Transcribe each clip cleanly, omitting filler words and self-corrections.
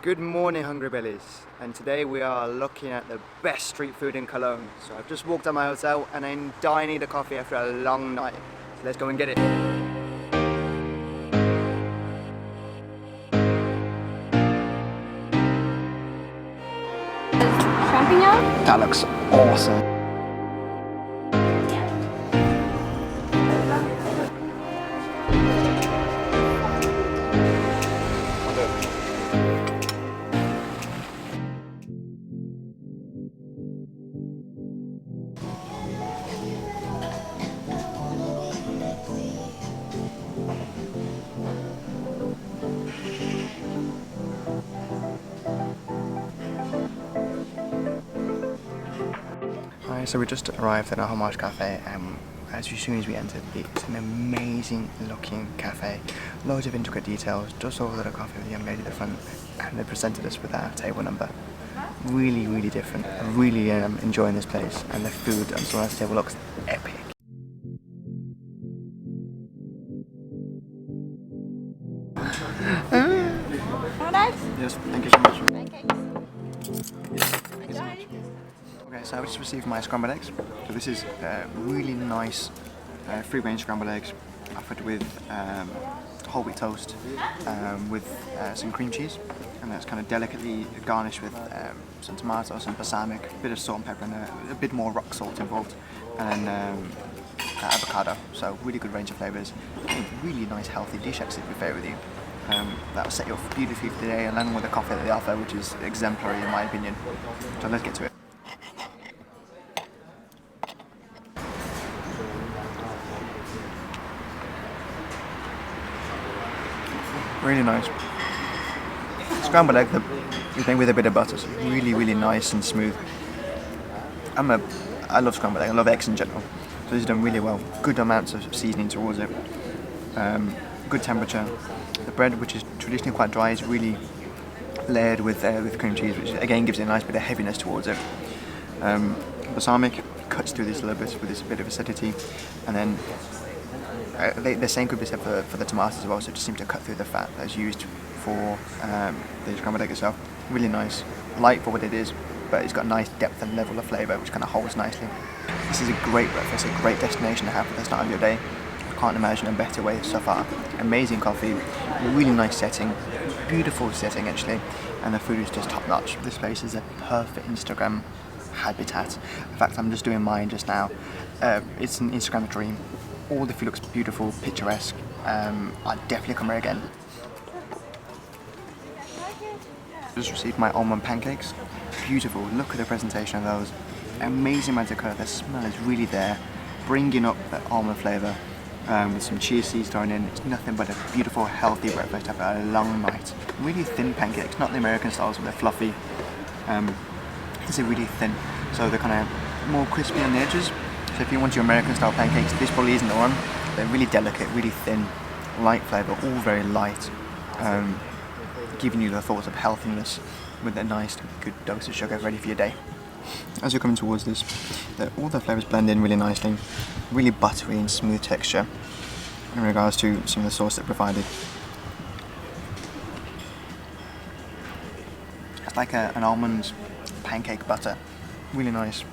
Good morning, Hungry Bellies, and today we are looking at the best street food in Cologne. So I've just walked out my hotel and I'm dying to coffee after a long night. So let's go and get it. Champignon? That looks awesome. Alright, so we just arrived at our Homage Cafe and as soon as we entered, it's an amazing looking cafe. Loads of intricate details, just ordered a coffee with the young lady at the front and they presented us with our table number. Really different. I'm really enjoying this place and the food on someone's table looks epic. Yes, thank you so much. Okay, so I just received my scrambled eggs. So this is really nice free-range scrambled eggs offered with whole wheat toast with some cream cheese, and that's kind of delicately garnished with some tomato, some balsamic, a bit of salt and pepper, and a bit more rock salt involved, and then avocado. So really good range of flavours. A really nice healthy dish, actually, to be fair with you. That will set you up beautifully for the day, along with the coffee that they offer, which is exemplary in my opinion. So let's get to it. Really nice. Scrambled egg is made with a bit of butter, so really nice and smooth. I love scrambled egg, I love eggs in general. So this is done really well. Good amounts of seasoning towards it. Good temperature. The bread, which is traditionally quite dry, is really layered with cream cheese, which again gives it a nice bit of heaviness towards it. Balsamic cuts through this a little bit with this bit of acidity, and then the same could be said for the tomatoes as well, so it just seems to cut through the fat that's used for the scrambled egg itself. Really nice, light for what it is, but it's got a nice depth and level of flavour which kind of holds nicely. This is a great breakfast, a great destination to have at the start of your day. I can't imagine a better way so far. Amazing coffee, really nice setting, beautiful setting actually, and the food is just top notch. This place is a perfect Instagram habitat. In fact, I'm just doing mine just now. It's an Instagram dream. All the food looks beautiful, picturesque. I'd definitely come here again. Just received my almond pancakes. Beautiful, look at the presentation of those. Amazing amount of colour, the smell is really there, bringing up that almond flavour with some chia seeds thrown in. It's nothing but a beautiful, healthy breakfast after a long night. Really thin pancakes, not the American styles where they're fluffy. These are really thin, so they're kind of more crispy on the edges. So if you want your American style pancakes, this probably isn't the one. They're really delicate, really thin, light flavour, all very light, giving you the thoughts of healthiness with a nice good dose of sugar ready for your day. As you're coming towards this, all the flavours blend in really nicely, really buttery and smooth texture in regards to some of the sauce that provided. It's like an almond pancake butter, really nice.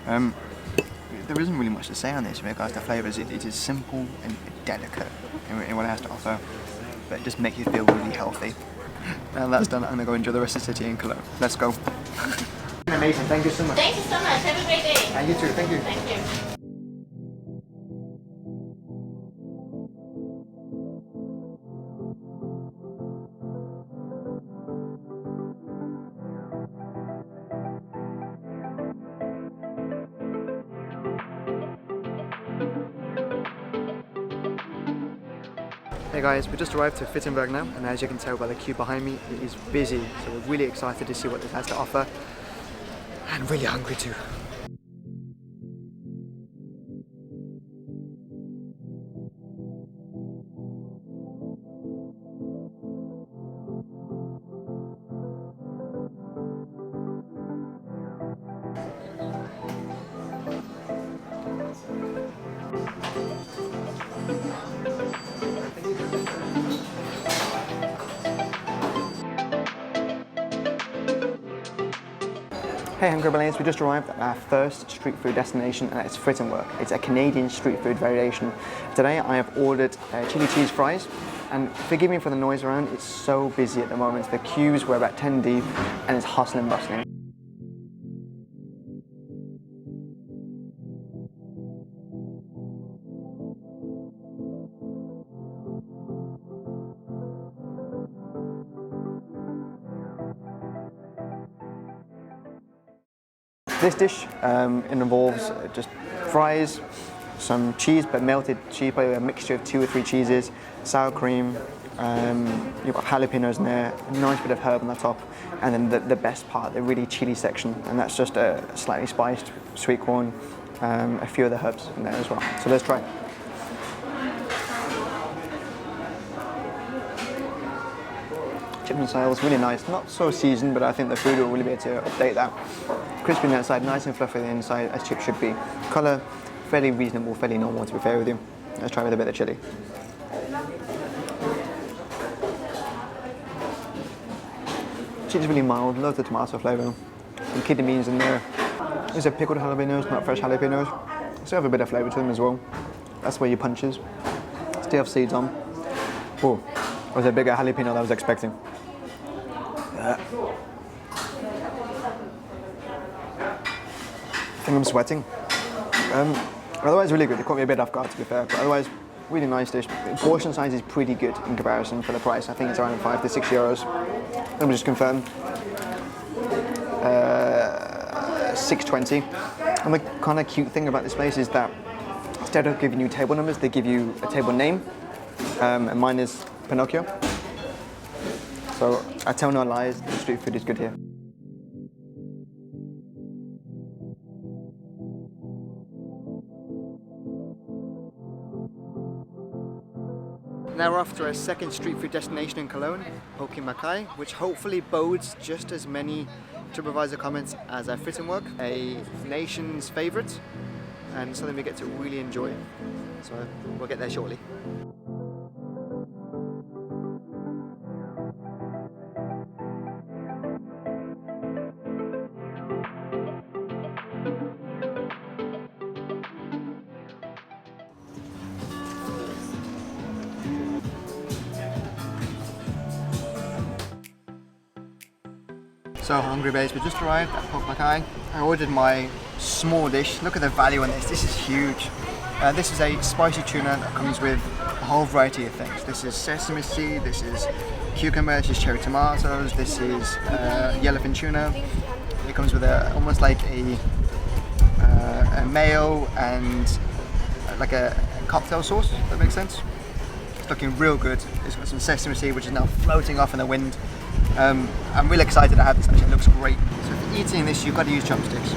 There isn't really much to say on this in regards to flavours. It is simple and delicate in what it has to offer, but it just makes you feel really healthy. Now that's done, I'm going to go enjoy the rest of the city in Cologne. Let's go. Amazing, thank you so much. Thank you so much. Have a great day. And you too, thank you. Thank you. Hey guys, we just arrived to Frittenberg now, and as you can tell by the queue behind me, it is busy. So we're really excited to see what this has to offer, and really hungry too. Hey hungrybellys, we just arrived at our first street food destination and it's Frittenwerk. It's a Canadian street food variation. Today I have ordered chili cheese fries, and forgive me for the noise around, it's so busy at the moment. The queues were about 10 deep and it's hustling bustling. This dish involves just fries, some cheese, but melted cheese, probably a mixture of 2 or 3 cheeses, sour cream, you've got jalapenos in there, a nice bit of herb on the top, and then the best part, the really chili section, and that's just a slightly spiced sweet corn, a few of the herbs in there as well. So let's try. Chips and sales, really nice, not so seasoned, but I think the food will really be able to update that. Crispy on the outside, nice and fluffy on the inside, as chips should be. Colour, fairly reasonable, fairly normal to be fair with you. Let's try with a bit of chilli. Chili's really mild, loads of tomato flavour. Some kidney beans in there. These are pickled jalapenos, not fresh jalapenos. Still have a bit of flavour to them as well. That's where your punches. Still have seeds on. Oh, that was a bigger jalapeno than I was expecting. I think I'm sweating. Otherwise really good. It caught me a bit off guard to be fair, but otherwise really nice dish. The portion size is pretty good in comparison for the price. I think it's around 5 to 6 euros. Let me just confirm. 6.20. And the kind of cute thing about this place is that instead of giving you table numbers, they give you a table name, and mine is Pinocchio. So I tell no lies, the street food is good here. Now we're off to our second street food destination in Cologne, Poké Makai, which hopefully bodes just as many TripAdvisor comments as our Friesenstraße, a nation's favourite and something we get to really enjoy. So we'll get there shortly. So hungrybellys, we just arrived at Poké Makai. I ordered my small dish. Look at the value on this. This is huge. This is a spicy tuna that comes with a whole variety of things. This is sesame seed, this is cucumber, this is cherry tomatoes, this is yellowfin tuna. It comes with almost like a mayo and like a cocktail sauce, if that makes sense. It's looking real good. It's got some sesame seed which is now floating off in the wind. I'm really excited to have this, actually it looks great. So if you're eating this, you've got to use chopsticks.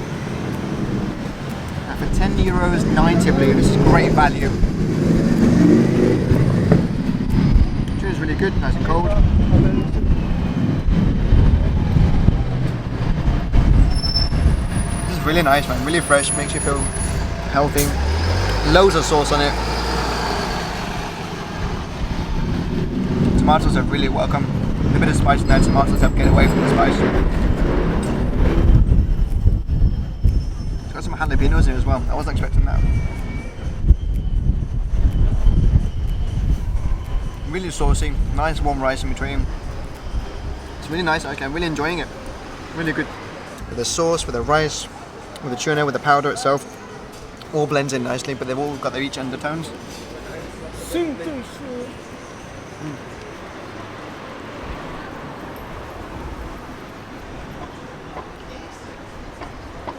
Now for €10.90 I believe, this is great value. Tuna's really good, nice and cold. This is really nice man, really fresh, makes you feel healthy. Loads of sauce on it. Tomatoes are really welcome. A bit of spice in there, tomatoes help get away from the spice. It's got some jalapenos in it as well, I wasn't expecting that. Really saucy, nice warm rice in between. It's really nice, okay, I'm really enjoying it. Really good. With the sauce, with the rice, with the tuna, with the powder itself. All blends in nicely, but they've all got their each undertones.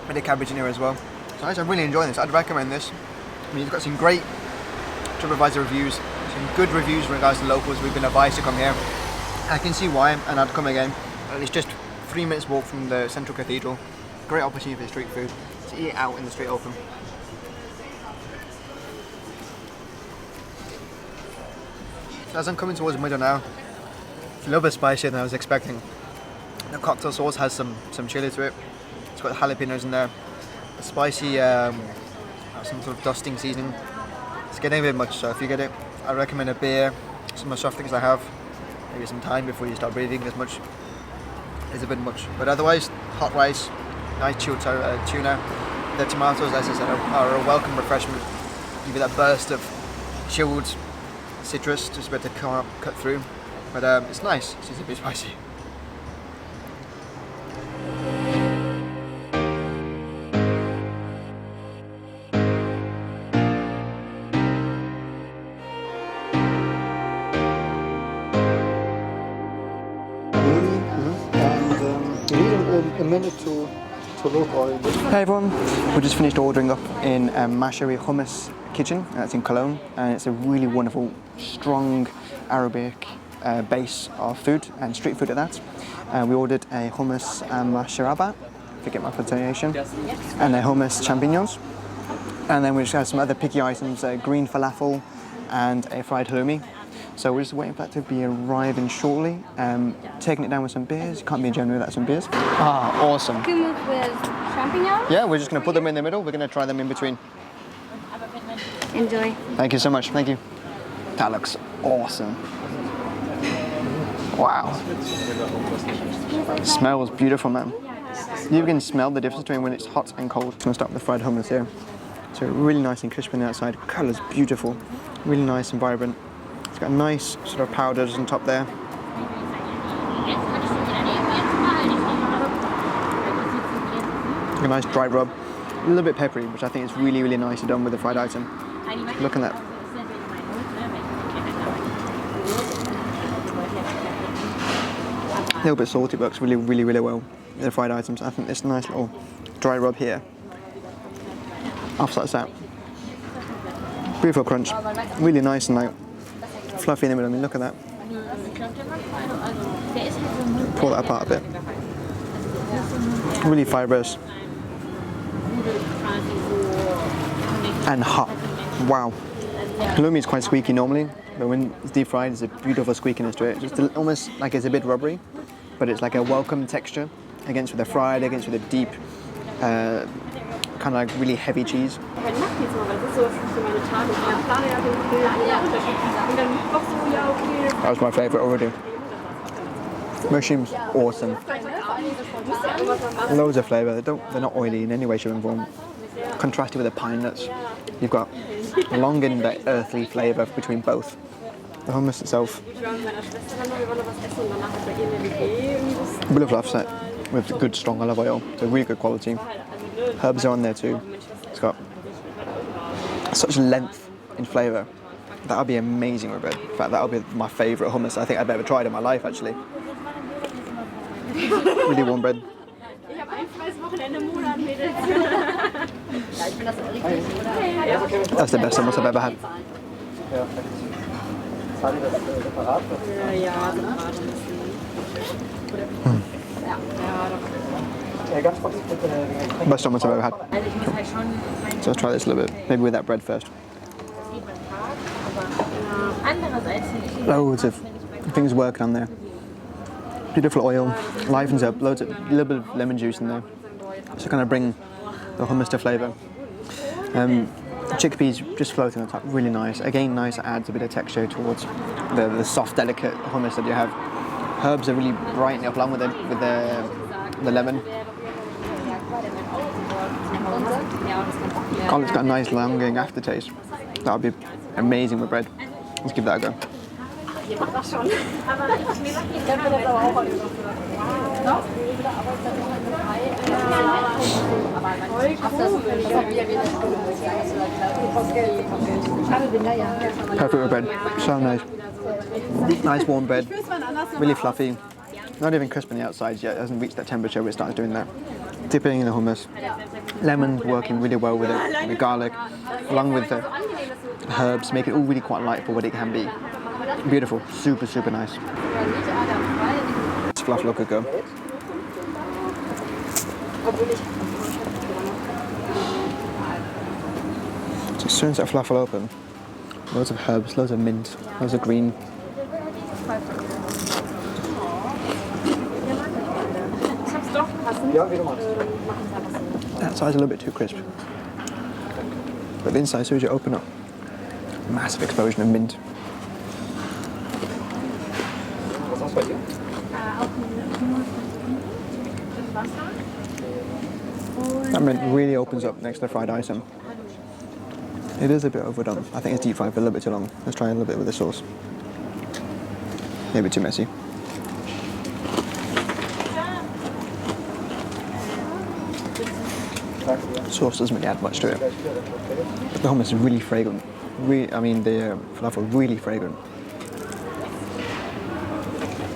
Bit of cabbage in here as well. So I'm really enjoying this. I'd recommend this. I mean, you've got some great TripAdvisor reviews, some good reviews in regards to locals. We've been advised to come here. I can see why, and I'd come again. It's just 3 minutes walk from the central cathedral. Great opportunity for street food to eat out in the street open. So as I'm coming towards the middle now, it's a little bit spicier than I was expecting. The cocktail sauce has some chili to it. It's got jalapenos in there. A spicy, some sort of dusting seasoning. It's getting a bit much, so if you get it, I recommend a beer, some of the soft things I have, maybe some time before you start breathing as much. It's a bit much, but otherwise, hot rice, nice chilled tuna. The tomatoes, as I said, are a welcome refreshment. Give you that burst of chilled citrus, just a bit to come up, cut through. But it's nice. It's just a bit spicy. A minute to look oil. Hey everyone, we just finished ordering up in Hummus Kitchen. That's in Cologne, and it's a really wonderful, strong Arabic base of food and street food at that. We ordered a hummus masharaba, forget my pronunciation, and a hummus champignons. And then we just had some other picky items, green falafel and a fried halloumi. So we're just waiting for that to be arriving shortly. Taking it down with some beers. You can't be in Germany without some beers. Ah, awesome. Hummus with champignons? Yeah, we're just going to put them in the middle. We're going to try them in between. Enjoy. Thank you so much. Thank you. That looks awesome. Wow. Smells beautiful, man. You can smell the difference between when it's hot and cold. I'm going to start with the fried hummus here. So really nice and crispy on the outside. Colour's beautiful. Really nice and vibrant. It's got nice sort of powders on top there. A nice dry rub. A little bit peppery, which I think is really, really nicely done with the fried item. Look at that. A little bit salty, but works really, really, really well with the fried items. I think this nice little dry rub here offsets that. Beautiful crunch. Really nice and like fluffy in the middle. I mean, look at that. Pull that apart a bit. Really fibrous. And hot. Wow. Halloumi is quite squeaky normally, but when it's deep fried, there's a beautiful squeakiness to it. Just almost like it's a bit rubbery, but it's like a welcome texture against with the fried, against with a deep, kind of like really heavy cheese. That was my favourite already. Mushrooms, awesome. Loads of flavour. They're not oily in any way, shape, and form. Contrasted with the pine nuts, you've got long and earthly flavour between both. The hummus itself, beautiful offset with good strong olive oil. So really good quality. Herbs are on there too. It's got such length in flavour. That would be amazing with bread. In fact, that would be my favourite hummus I think I've ever tried in my life, actually. Really warm bread. That's the best hummus I've ever had. Best hummus I've ever had. So let's try this a little bit. Maybe with that bread first. Loads of things working on there. Beautiful oil, livens up, a little bit of lemon juice in there. So kind of bring the hummus to flavour. Chickpeas just floating on top, really nice. Again, nice, adds a bit of texture towards the soft, delicate hummus that you have. Herbs are really brightening up along with the lemon. God, it's got a nice lingering aftertaste. That would be amazing with bread. Let's give that a go. Perfect with bread, so nice. Nice warm bread, really fluffy. Not even crisp on the outside yet, it hasn't reached that temperature where it starts doing that. Dipping in the hummus. Lemon working really well with it, the garlic, along with the herbs, make it all really quite light for what it can be. Beautiful, super, super nice. Let's fluff look a go. So as soon as that fluff will open, loads of herbs, loads of mint, loads of green. That side's a little bit too crisp. But the inside, as soon as you open up, massive explosion of mint. That mint really opens up next to the fried item. It is a bit overdone. I think it's deep fried for a little bit too long. Let's try a little bit with the sauce. Maybe too messy. The sauce doesn't really add much to it. But the hummus is really fragrant. The falafel really fragrant.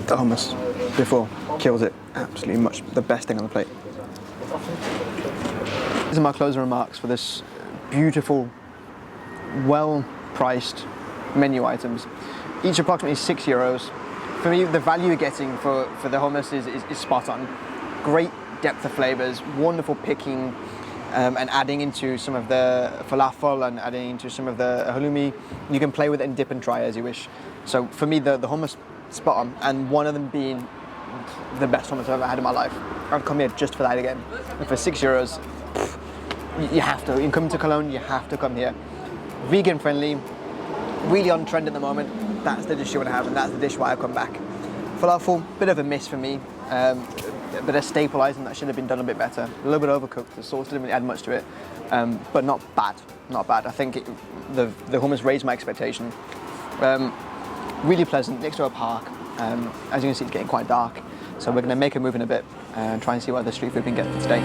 The hummus before kills it. Absolutely the best thing on the plate. These are my closing remarks for this beautiful, well-priced menu items. Each approximately €6. For me, the value you're getting for the hummus is spot on. Great depth of flavors, wonderful picking, and adding into some of the falafel and adding into some of the halloumi. You can play with it and dip and try as you wish. So for me, the hummus, spot on, and one of them being the best hummus I've ever had in my life. I'd come here just for that again. And for €6, you have to. You come to Cologne, you have to come here. Vegan friendly, really on trend at the moment. That's the dish you want to have, and that's the dish why I come back. Falafel, bit of a miss for me. But a staple item that should have been done a bit better. A little bit overcooked. The sauce didn't really add much to it, but not bad. Not bad. I think the hummus raised my expectation. Really pleasant, next to a park. As you can see, it's getting quite dark, so we're going to make a move in a bit and try and see what other street food we can get for today.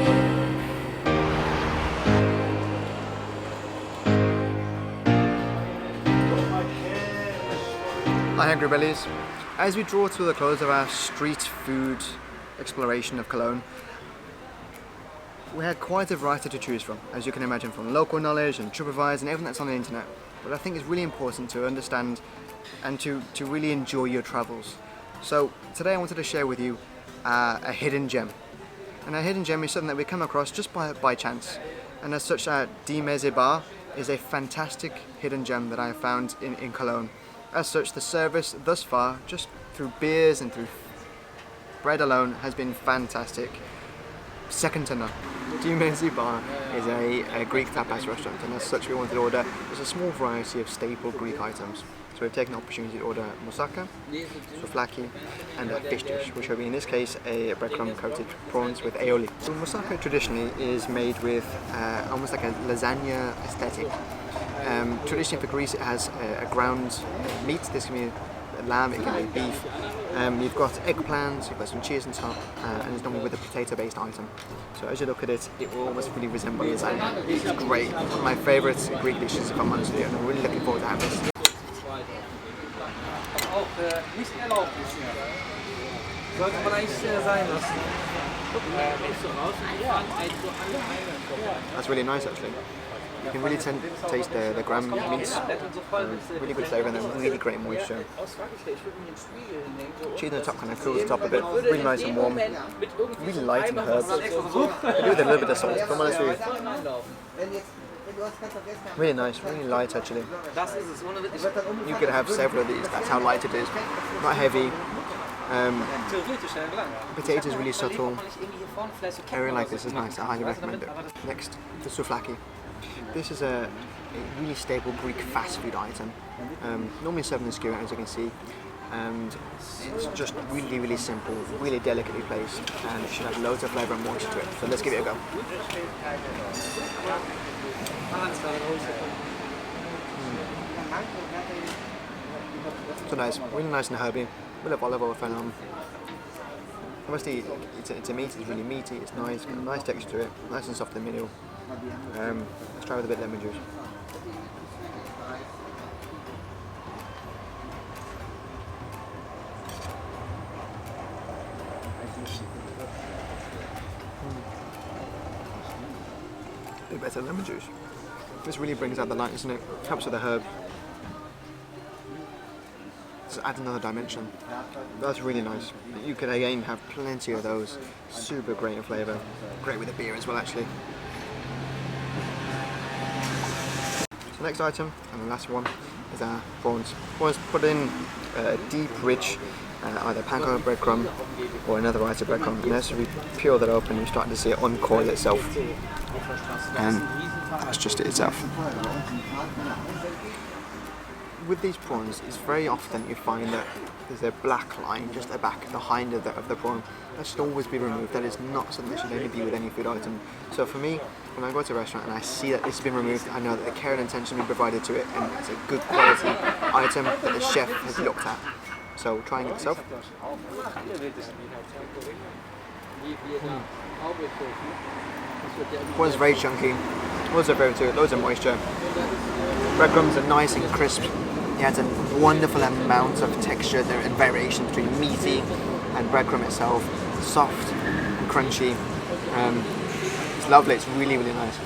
Hi hungrybellys. As we draw to the close of our street food exploration of Cologne, we had quite a variety to choose from, as you can imagine, from local knowledge and TripAdvisor and everything that's on the internet. But I think it's really important to understand and to really enjoy your travels. So today I wanted to share with you a hidden gem. And a hidden gem is something that we come across just by chance. And as such, Die Messi Bar is a fantastic hidden gem that I have found in Cologne. As such, the service thus far, just through beers and through bread alone, has been fantastic. Second to none. Die Messi Bar is a Greek tapas restaurant, and as such we wanted to order just a small variety of staple Greek items. So we've taken the opportunity to order moussaka, souvlaki, and a fish dish, which will be in this case a breadcrumb coated prawns with aioli. So moussaka traditionally is made with almost like a lasagna aesthetic. Traditionally for Greece it has a ground meat. This can be lamb, it can be beef. You've got eggplants, you've got some cheese on top, and it's normally with a potato-based item. So as you look at it, it will almost really resemble lasagna. It's great. One of my favourite Greek dishes, if I'm honest with you, and I'm really looking forward to having this. That's really nice actually. You can really taste the gram meats, really good flavour and then really great moisture. Cheese on the top kind of cools the top a bit, really nice and warm, really light and herbs. I do with a little bit of salt, if I'm honest with you. Really nice, really light actually. You could have several of these, that's how light it is. Not heavy. Potato is really subtle. Area like this is nice, I highly recommend it. Next, the souvlaki. This is a really staple Greek fast food item. Normally served in a skewer, as you can see, and it's just really simple, really delicately placed, and it should have loads of flavour and moisture to it. So let's give it a go. So nice, really nice and herby. A bit of olive oil thrown on. Obviously, it's a meat. It's really meaty. It's nice, got a nice texture to it, nice and soft in the middle. Let's try with a bit of lemon juice. A bit better lemon juice. This really brings out the lightness in it. Helps with the herb. Just add another dimension. That's really nice. You could again have plenty of those. Super great in flavour. Great with a beer as well actually. So next item, and the last one, is our prawns. Prawns put in deep, rich, either panko breadcrumb or another variety of breadcrumb. And as we peel that open, you start to see it uncoil itself. And that's just it itself. with these prawns, it's very often you find that there's a black line just at the back behind of the prawn. That should always be removed. That is not something that should only be with any food item. So for me, when I go to a restaurant and I see that this has been removed, I know that the care and attention has been provided to it, and it's a good quality item that the chef has looked at. So trying it myself. Was very chunky, also very good, loads of moisture. Breadcrumbs are nice and crisp. It adds a wonderful amount of texture there and variation between meaty and breadcrumb itself. Soft and crunchy. It's lovely, it's really, really nice.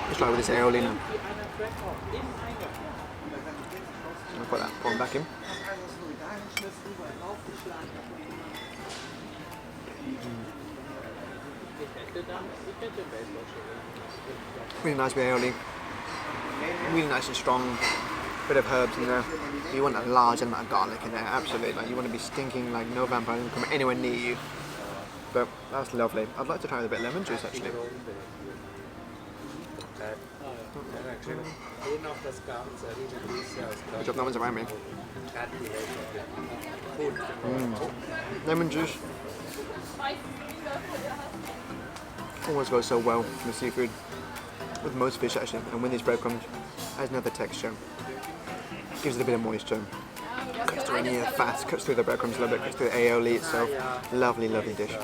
Let's try with this aioli now. I'll put that prawn back in. Really nice with aioli. Really nice and strong. Bit of herbs in there. You want a large amount of garlic in there, absolutely. Like you want to be stinking like no vampire can come anywhere near you. But that's lovely. I'd like to try with a bit of lemon juice actually. Good job, no one's around me. Lemon juice. Always goes so well with seafood. With most fish actually, and when these breadcrumbs, adds another texture. Gives it a bit of moisture. Cuts through any fat, cuts through the breadcrumbs a little bit, cuts through the aioli itself. Lovely, lovely dish.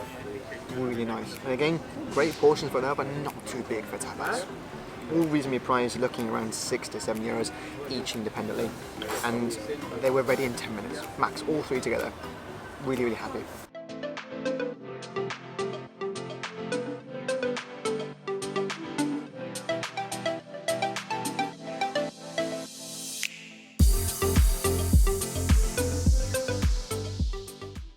Really nice. And again, great portions for now, but not too big for tapas. All reasonably priced, looking around €6 to €7 each independently. And they were ready in 10 minutes, max, all three together. Really, really happy.